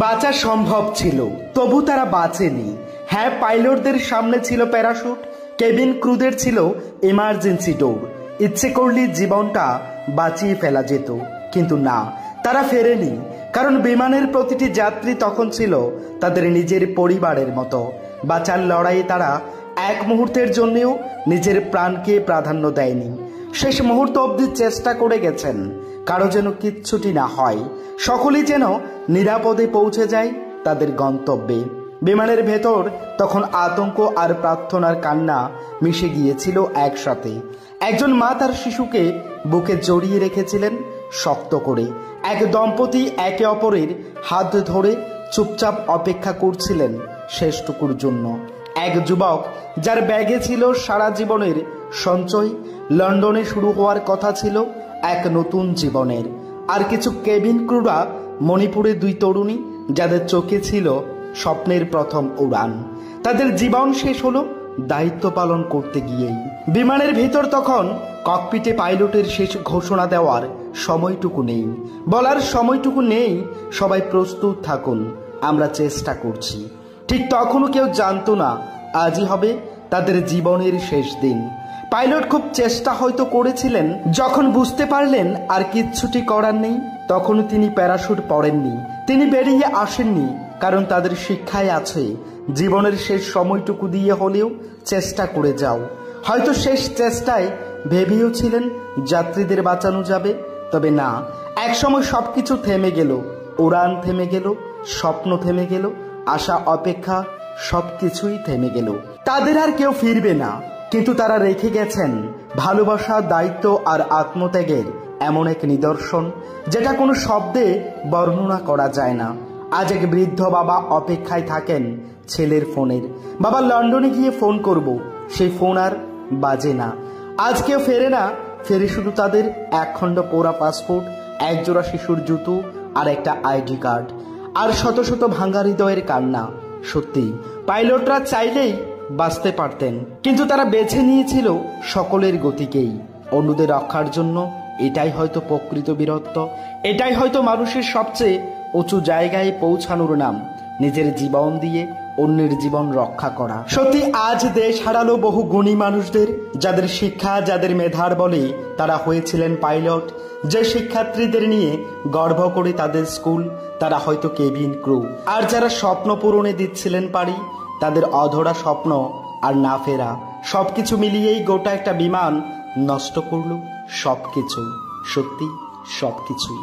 বাঁচা সম্ভব ছিল, তবু তারা বাঁচেনি। হ্যাঁ, পাইলটদের সামনে ছিল প্যারাশুট, কেবিন ক্রুদের ছিল ইমার্জেন্সি ডোর। ইচ্ছে করলে জীবনটা বাঁচিয়ে ফেলা যেত, কিন্তু না, তারা ফেরেনি। কারণ বিমানের প্রতিটি যাত্রী তখন ছিল তাদের নিজের পরিবারের মতো। বাঁচার লড়াইয়ে তারা এক মুহূর্তের জন্যও নিজের প্রাণকে প্রাধান্য দেয়নি। শেষ মুহূর্ত অবধি চেষ্টা করে গেছেন কারো যেন কিচ্ছুটি না হয়, সকলেই যেন নিরাপদে পৌঁছে যায় তাদের গন্তব্যে। বিমানের ভেতর তখন আতঙ্ক আর প্রার্থনার কান্না মিশে গিয়েছিল একসাথে। একজন মা তার শিশুকে বুকে জড়িয়ে রেখেছিলেন শক্ত করে। এক দম্পতি একে অপরের হাত ধরে চুপচাপ অপেক্ষা করছিলেন শেষটুকুর জন্য। এক যুবক যার ব্যাগে ছিল সারা জীবনের সঞ্চয়, লন্ডনে শুরু হওয়ার কথা ছিল এক নতুন জীবনের। আর কিছু কেবিন ক্রুরা মণিপুরের দুই তরুণী যাদের চোখে ছিল স্বপ্নের প্রথম উড়ান। তাদের জীবন শেষ হলো দায়িত্ব পালন করতে গিয়েই। বিমানের ভিতর তখন ককপিটে পাইলটের শেষ ঘোষণা দেওয়ার সময়টুকু নেই, বলার সময়টুকু নেই, সবাই প্রস্তুত থাকুন, আমরা চেষ্টা করছি। ঠিক তখনও কেউ জানতো না আজই হবে তাদের জীবনের শেষ দিন। পাইলট খুব চেষ্টা হয়তো করেছিলেন, যখন বুঝতে পারলেন আর কিচ্ছুটি করার নেই তখনও তিনি প্যারাশুট পড়েননি, তিনি বেরিয়ে আসেননি। কারণ তাদের শিক্ষায় আছে জীবনের শেষ সময়টুকু দিয়ে হলেও চেষ্টা করে যাও। হয়তো শেষ চেষ্টায় ভেবেও ছিলেন যাত্রীদের বাঁচানো যাবে, তবে না, একসময় সবকিছু থেমে গেল। উড়ান থেমে গেল, স্বপ্ন থেমে গেল, আশা অপেক্ষা সবকিছুই থেমে গেল। তাদের আর কেউ ফিরবে না, কিন্তু তারা রেখে গেছেন ভালোবাসা, দায়িত্ব আর আত্মত্যাগের এমন এক নিদর্শন যেটা কোনো শব্দে বর্ণনা করা যায় না। আজ এক বৃদ্ধ বাবা অপেক্ষায় থাকেন ছেলের ফোনের। বাবা লন্ডনে গিয়ে ফোন করব, সেই ফোন আর বাজে না। আজ কেউ ফেরে না, ফেরে শুধু তাদের একখণ্ড পোড়া পাসপোর্ট, একজোড়া শিশুর জুতো আর একটা আইডি কার্ড, আর শত শত ভাঙা হৃদয়ের কান্না। সত্যি পাইলটরা চাইলেই বাঁচতে পারতেন, কিন্তু তারা বেছে নিয়েছিল সকলের গতিকেই, অন্যদের রক্ষার জন্য। এটাই হয়তো প্রকৃত বীরত্ব, এটাই হয়তো মানুষের সবচেয়ে উঁচু জায়গায় পৌঁছানোর নাম, নিজের জীবন দিয়ে অন্যের জীবন রক্ষা করা। সত্যি আজ দেশ হারালো বহু গুণী মানুষদের, যাদের শিক্ষা, যাদের মেধার বলে তারা হয়েছিলেন পাইলট। যে শিক্ষার্থীদের নিয়ে গর্ব করে তাদের স্কুল, তারা হয়তো কেবিন ক্রু। আর যারা স্বপ্ন পূরণে দিচ্ছিলেন পারি, তাদের অধরা স্বপ্ন আর না ফেরা সবকিছু মিলিয়েই গোটা একটা বিমান নষ্ট করলো সবকিছু, সত্যি সবকিছুই।